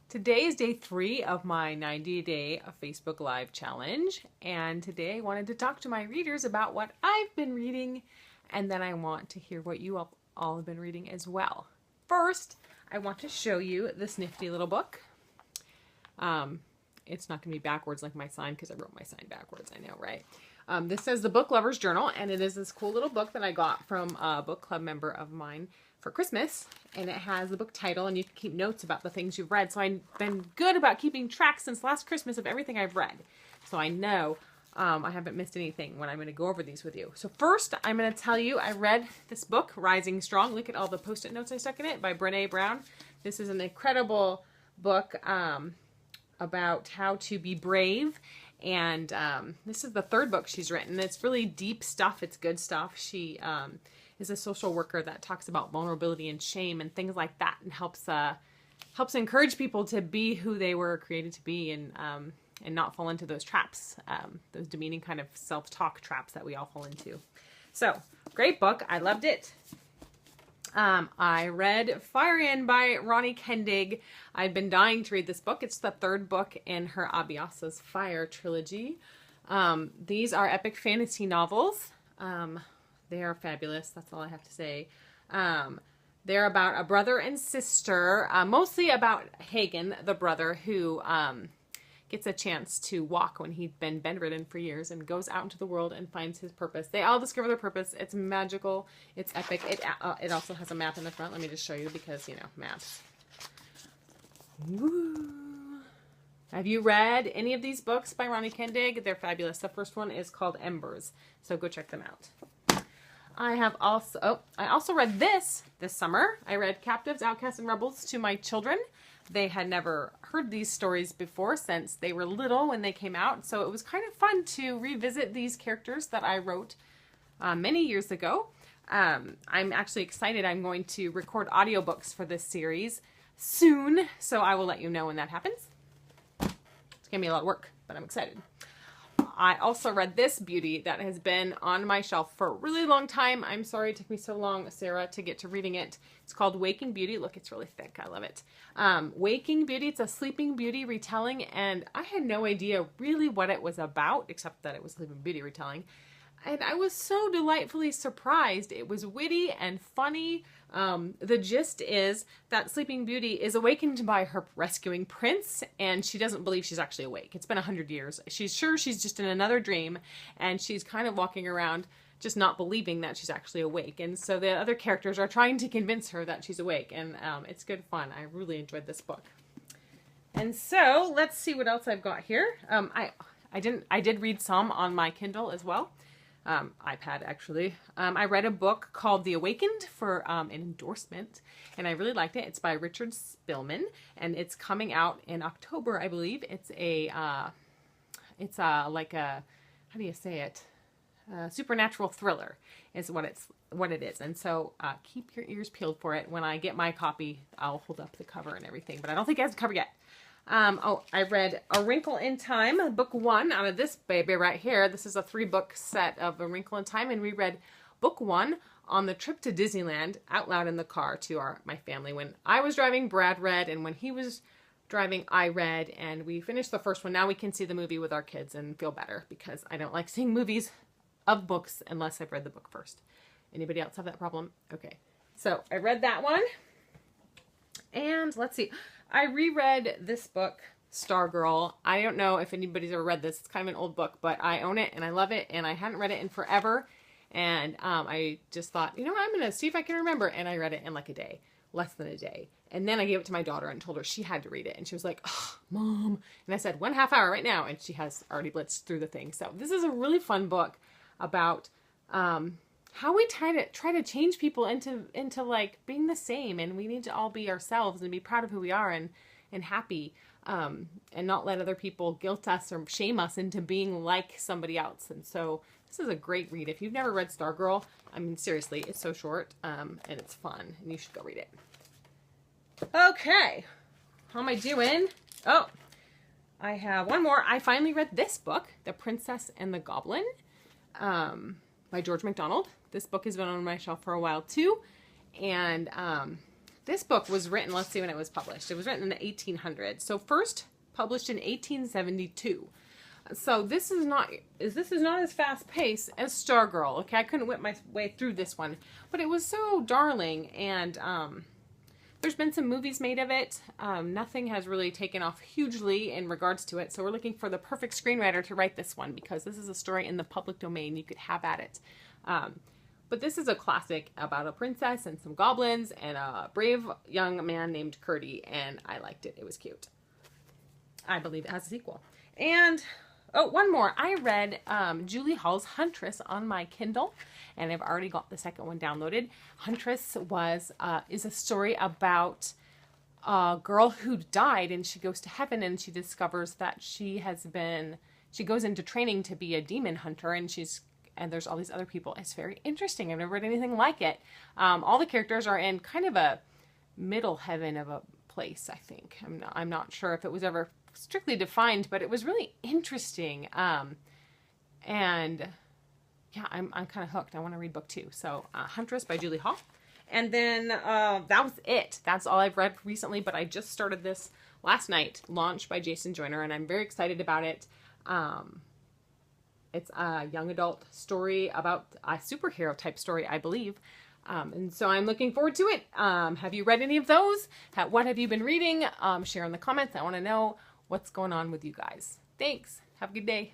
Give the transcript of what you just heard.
Today is day 3 of my 90-day Facebook Live challenge, and today I wanted to talk to my readers about what I've been reading, and then I want to hear what you all have been reading as well. First, I want to show you this nifty little book. It's not going to be backwards like my sign because I wrote my sign backwards, I know, right? This says The Book Lover's Journal, and it is this cool little book that I got from a book club member of mine for Christmas, and it has the book title, and you can keep notes about the things you've read. So I've been good about keeping track since last Christmas of everything I've read. So I know I haven't missed anything when I'm going to go over these with you. So first, I'm going to tell you I read this book, Rising Strong. Look at all the Post-it notes I stuck in it by Brené Brown. This is an incredible book about how to be brave. And this is the 3rd book she's written. It's really deep stuff. It's good stuff. She is a social worker that talks about vulnerability and shame and things like that, and helps encourage people to be who they were created to be, and not fall into those traps, those demeaning kind of self-talk traps that we all fall into. So, great book. I loved it. I read Fire In by Ronnie Kendig. I've been dying to read this book. It's the 3rd book in her Abiasa's Fire trilogy. These are epic fantasy novels. They are fabulous. That's all I have to say. They're about a brother and sister, mostly about Hagen, the brother, who gets a chance to walk when he'd been bedridden for years, and goes out into the world and finds his purpose. They all discover their purpose. It's magical. It's epic. It also has a map in the front. Let me just show you because, you know, maps. Woo. Have you read any of these books by Ronnie Kendig? They're fabulous. The first one is called Embers, so go check them out. I also read this summer. I read Captives, Outcasts, and Rebels to my children. They had never heard these stories before since they were little when they came out. So it was kind of fun to revisit these characters that I wrote many years ago. I'm actually excited. I'm going to record audiobooks for this series soon, so I will let you know when that happens. It's going to be a lot of work, but I'm excited. I also read this beauty that has been on my shelf for a really long time. I'm sorry it took me so long, Sarah, to get to reading it. It's called Waking Beauty. Look, it's really thick. I love it. Waking Beauty. It's a Sleeping Beauty retelling, and I had no idea really what it was about, except that it was Sleeping Beauty retelling. And I was so delightfully surprised. It was witty and funny. The gist is that Sleeping Beauty is awakened by her rescuing prince, and she doesn't believe she's actually awake. It's been 100 years. She's sure she's just in another dream, and she's kind of walking around just not believing that she's actually awake. And so the other characters are trying to convince her that she's awake, and it's good fun. I really enjoyed this book. And so let's see what else I've got here. I did read some on my Kindle as well. iPad actually. I read a book called The Awakened for an endorsement, and I really liked it. It's by Richard Spillman, and it's coming out in October, I believe. It's like a, how do you say it? Supernatural thriller is what it is. And so keep your ears peeled for it. When I get my copy, I'll hold up the cover and everything, but I don't think it has a cover yet. I read A Wrinkle in Time, book 1 out of this baby right here. This is a 3-book set of A Wrinkle in Time, and we read book 1 on the trip to Disneyland out loud in the car to my family. When I was driving, Brad read, and when he was driving, I read, and we finished the first one. Now we can see the movie with our kids and feel better, because I don't like seeing movies of books unless I've read the book first. Anybody else have that problem? Okay. So I read that one. And let's see. I reread this book, Stargirl. I don't know if anybody's ever read this. It's kind of an old book, but I own it and I love it, and I hadn't read it in forever. And I just thought, you know what, I'm going to see if I can remember. And I read it in like a day, less than a day. And then I gave it to my daughter and told her she had to read it. And she was like, oh, Mom. And I said, 1/2 hour right now. And she has already blitzed through the thing. So this is a really fun book about how we try to change people into like being the same, and we need to all be ourselves and be proud of who we are and happy, and not let other people guilt us or shame us into being like somebody else. And so this is a great read. If you've never read Stargirl, I mean, seriously, it's so short, and it's fun, and you should go read it. Okay, how am I doing? Oh, I have one more. I finally read this book, The Princess and the Goblin, by George MacDonald. This book has been on my shelf for a while too, and This book was written, let's see when it was published. It was written in the 1800s. So first published in 1872. So this is not as fast paced as Stargirl. Okay, I couldn't whip my way through this one, but it was so darling, and there's been some movies made of it. Nothing has really taken off hugely in regards to it, so we're looking for the perfect screenwriter to write this one, because this is a story in the public domain. You could have at it. But this is a classic about a princess and some goblins and a brave young man named Curdy, and I liked it. It was cute. I believe it has a sequel. And oh, one more. I read Julie Hall's Huntress on my Kindle, and I've already got the second one downloaded. Huntress is a story about a girl who died, and she goes to heaven, and she discovers that she goes into training to be a demon hunter, and there's all these other people. It's very interesting. I've never read anything like it. All the characters are in kind of a middle heaven of a place, I think. I'm not sure if it was ever strictly defined, but it was really interesting. And yeah, I'm kind of hooked. I want to read book 2. So Huntress by Julie Hall. And then that was it. That's all I've read recently, but I just started this last night, launched by Jason Joyner, and I'm very excited about it. It's a young adult story about a superhero type story, I believe. And so I'm looking forward to it. Have you read any of those? What have you been reading? Share in the comments. I want to know what's going on with you guys. Thanks. Have a good day.